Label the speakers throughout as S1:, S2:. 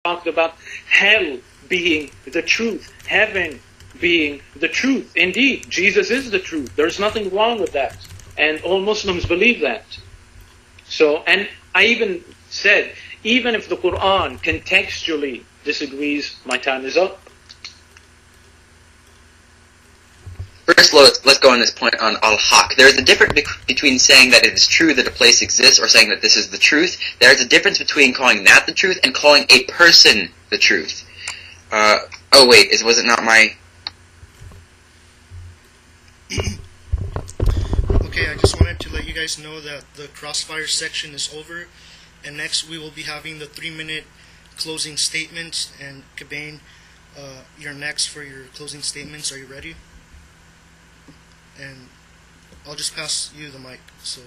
S1: talked about hell being the truth, heaven being the truth. Indeed, Jesus is the truth. There's nothing wrong with that. And all Muslims believe that. So, and I even said, even if the Quran contextually disagrees, my time is up.
S2: First, let's go on this point on al-haq. There is a difference between saying that it is true that a place exists or saying that this is the truth. There is a difference between calling that the truth and calling a person the truth. Oh wait, was it not my...
S3: Okay, I just wanted to let you guys know that the crossfire section is over, and next we will be having the 3-minute closing statements. And Kabane, you're next for your closing statements. Are you ready? And I'll just pass you the mic. So,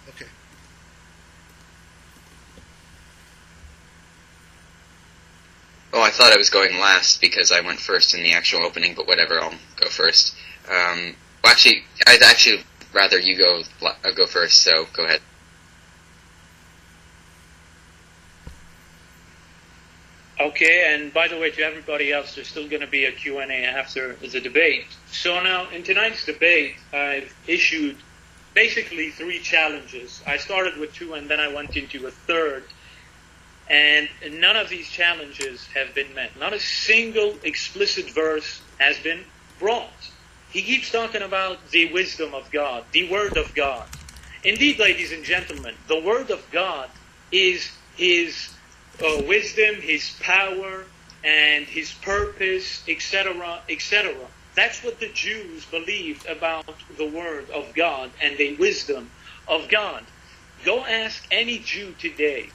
S3: okay.
S2: Oh, I thought I was going last because I went first in the actual opening, but whatever, I'll go first. Well, actually, I'd actually rather you go first, so go ahead.
S1: Okay, and by the way, to everybody else, there's still going to be a Q&A after the debate. So now, in tonight's debate, I've issued basically 3 challenges. I started with 2, and then I went into a third. And none of these challenges have been met. Not a single explicit verse has been brought. He keeps talking about the wisdom of God, the Word of God. Indeed, ladies and gentlemen, the Word of God is His wisdom, His power, and His purpose, etc., etc. That's what the Jews believed about the Word of God and the wisdom of God. Go ask any Jew today,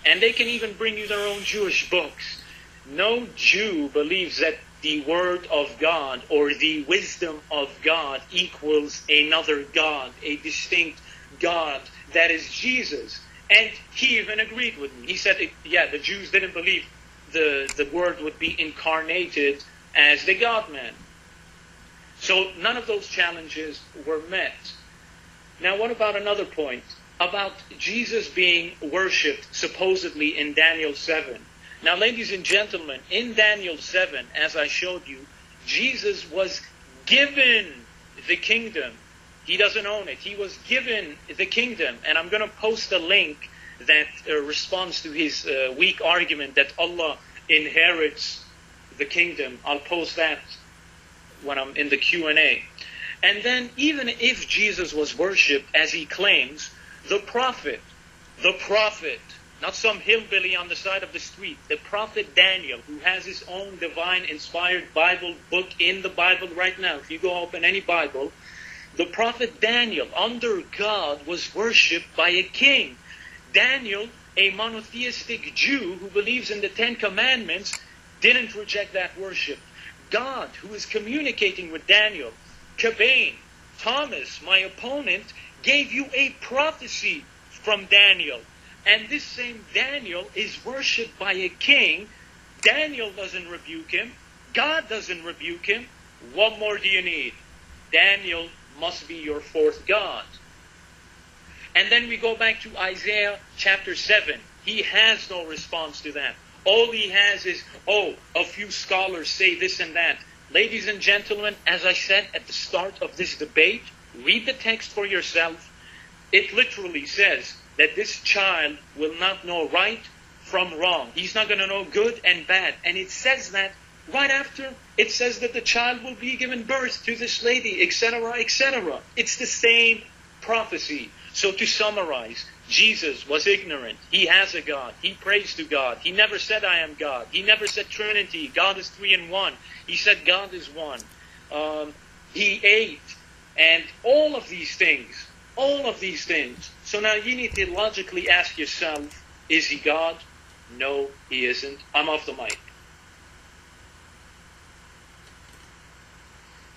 S1: and they can even bring you their own Jewish books. No Jew believes that the Word of God or the wisdom of God equals another God, a distinct God that is Jesus. And he even agreed with me. He said, yeah, the Jews didn't believe the Word would be incarnated as the God-man. So none of those challenges were met. Now what about another point? About Jesus being worshipped supposedly in Daniel 7. Now, ladies and gentlemen, in Daniel 7, as I showed you, Jesus was given the kingdom. He doesn't own it. He was given the kingdom. And I'm going to post a link that responds to his weak argument that Allah inherits the kingdom. I'll post that when I'm in the Q&A. And then, even if Jesus was worshipped as he claims, the prophet, not some hillbilly on the side of the street, the prophet Daniel, who has his own divine inspired Bible book in the Bible right now. If you go open any Bible, the prophet Daniel, under God, was worshipped by a king. Daniel, a monotheistic Jew who believes in the 10 Commandments, didn't reject that worship. God, who is communicating with Daniel, Kabane, Thomas, my opponent, gave you a prophecy from Daniel. And this same Daniel is worshipped by a king. Daniel doesn't rebuke him. God doesn't rebuke him. What more do you need? Daniel must be your fourth God. And then we go back to Isaiah chapter 7. He has no response to that. All he has is, a few scholars say this and that. Ladies and gentlemen, as I said at the start of this debate, read the text for yourself. It literally says that this child will not know right from wrong. He's not going to know good and bad. And it says that right after, it says that the child will be given birth to this lady, etc., etc. It's the same prophecy. So to summarize, Jesus was ignorant. He has a God. He prays to God. He never said, I am God. He never said Trinity. God is 3 in 1. He said God is one. He ate. And all of these things. All of these things. So now you need to logically ask yourself, is he God? No, he isn't. I'm off the mic.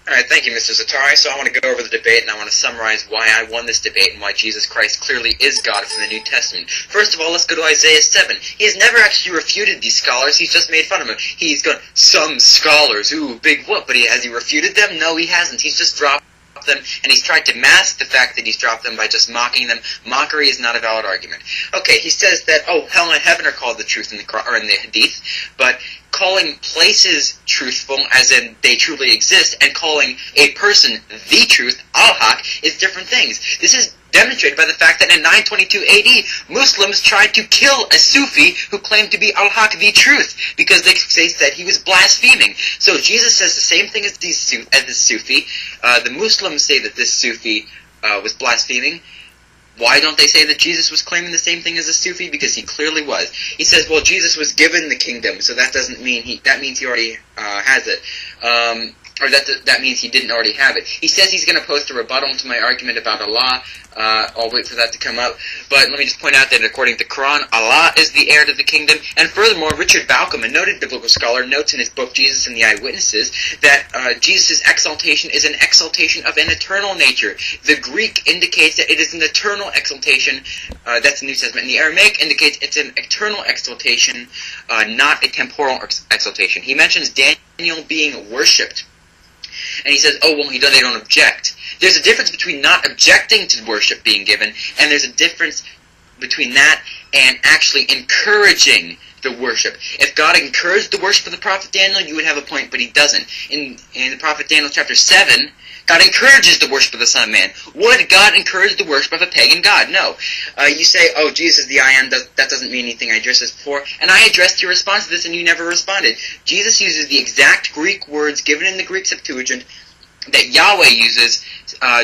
S2: Alright, thank you, Mr. Zaatari. So I want to go over the debate, and I want to summarize why I won this debate and why Jesus Christ clearly is God from the New Testament. First of all, let's go to Isaiah 7. He has never actually refuted these scholars. He's just made fun of them. He's gone, some scholars, ooh, big whoop, but has he refuted them? No, he hasn't. He's just dropped them, and he's tried to mask the fact that he's dropped them by just mocking them. Mockery is not a valid argument. Okay, he says that, hell and heaven are called the truth in the Hadith, but calling places truthful, as in they truly exist, and calling a person the truth, al-haq, is different things. This is demonstrated by the fact that in 922 AD, Muslims tried to kill a Sufi who claimed to be al-haq, the truth, because they say that he was blaspheming. So Jesus says the same thing as this Sufi. The Muslims say that this Sufi was blaspheming. Why don't they say that Jesus was claiming the same thing as a Sufi? Because he clearly was. He says, well, Jesus was given the kingdom, so that doesn't mean that means he already has it. Or that means he didn't already have it. He says he's going to post a rebuttal to my argument about Allah. I'll wait for that to come up. But let me just point out that according to the Quran, Allah is the heir to the kingdom. And furthermore, Richard Balcom, a noted biblical scholar, notes in his book Jesus and the Eyewitnesses that Jesus' exaltation is an exaltation of an eternal nature. The Greek indicates that it is an eternal exaltation. That's the New Testament. And the Aramaic indicates it's an eternal exaltation, not a temporal exaltation. He mentions Daniel being worshipped. And he says, they don't object. There's a difference between not objecting to worship being given, and there's a difference between that and actually encouraging the worship. If God encouraged the worship of the prophet Daniel, you would have a point, but he doesn't. In the prophet Daniel chapter 7, God encourages the worship of the Son of Man. Would God encourage the worship of a pagan god? No. You say, Jesus is the I am, that doesn't mean anything. I addressed this before. And I addressed your response to this and you never responded. Jesus uses the exact Greek words given in the Greek Septuagint that Yahweh uses.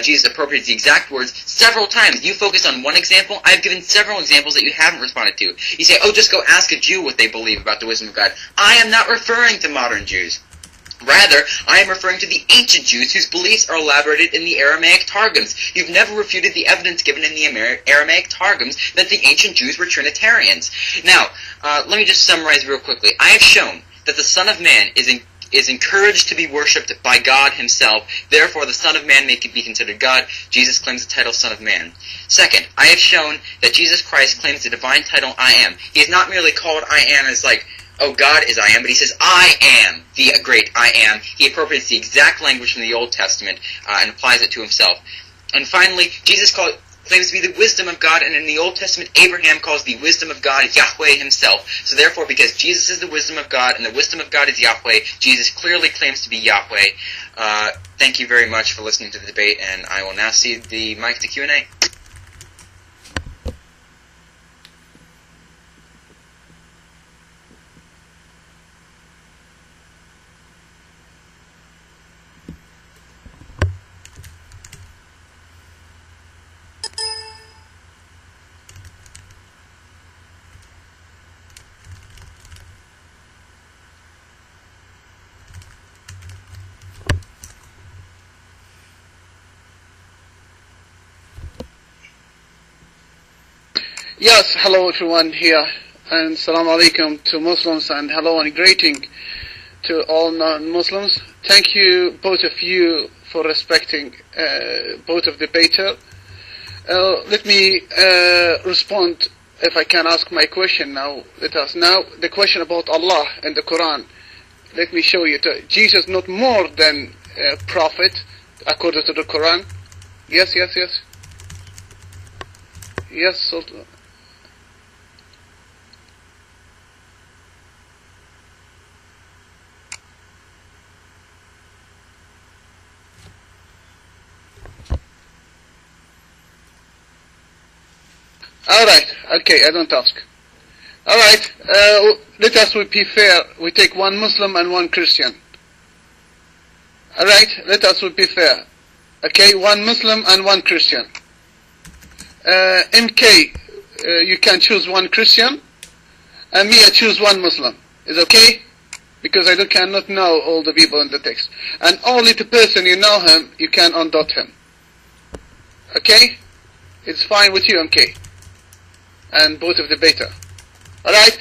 S2: Jesus appropriates the exact words several times. You focus on one example. I've given several examples that you haven't responded to. You say, just go ask a Jew what they believe about the wisdom of God. I am not referring to modern Jews. Rather, I am referring to the ancient Jews whose beliefs are elaborated in the Aramaic Targums. You've never refuted the evidence given in the Aramaic Targums that the ancient Jews were Trinitarians. Now, let me just summarize real quickly. I have shown that the Son of Man is encouraged to be worshipped by God himself. Therefore, the Son of Man may be considered God. Jesus claims the title Son of Man. Second, I have shown that Jesus Christ claims the divine title I am. He is not merely called I am as like, God is I am, but he says, I am the great I am. He appropriates the exact language from the Old Testament and applies it to himself. And finally, Jesus claims to be the wisdom of God, and in the Old Testament, Abraham calls the wisdom of God Yahweh himself. So therefore, because Jesus is the wisdom of God, and the wisdom of God is Yahweh, Jesus clearly claims to be Yahweh. Thank you very much for listening to the debate, and I will now cede the mic to Q&A.
S4: Yes, hello everyone here, and salam alaikum to Muslims, and hello and greeting to all non-Muslims. Thank you, both of you, for respecting both of the debater. Let me respond, if I can ask my question now. Now, the question about Allah and the Quran. Let me show you. Jesus not more than a prophet, according to the Quran. Yes. Yes, Sultan. Alright, okay, I don't ask. Alright, let us be fair. We take one Muslim and one Christian. Alright, let us be fair. Okay, one Muslim and one Christian. MK, you can choose one Christian, and me I choose one Muslim. Is okay? Because I cannot know all the people in the text. And only the person you know him, you can undot him. Okay? It's fine with you, MK. And both of the beta. Alright?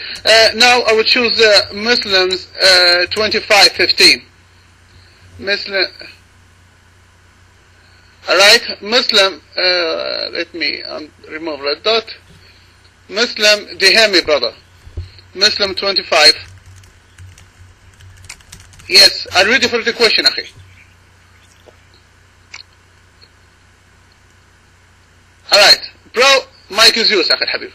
S4: Now I will choose Muslims 25:15. Muslim. Alright? Muslim, let me remove that dot. Muslim, do you hear me, brother? Muslim 25. Yes, I'm ready for the question, Akhi. المايك is yours أخي الحبيب.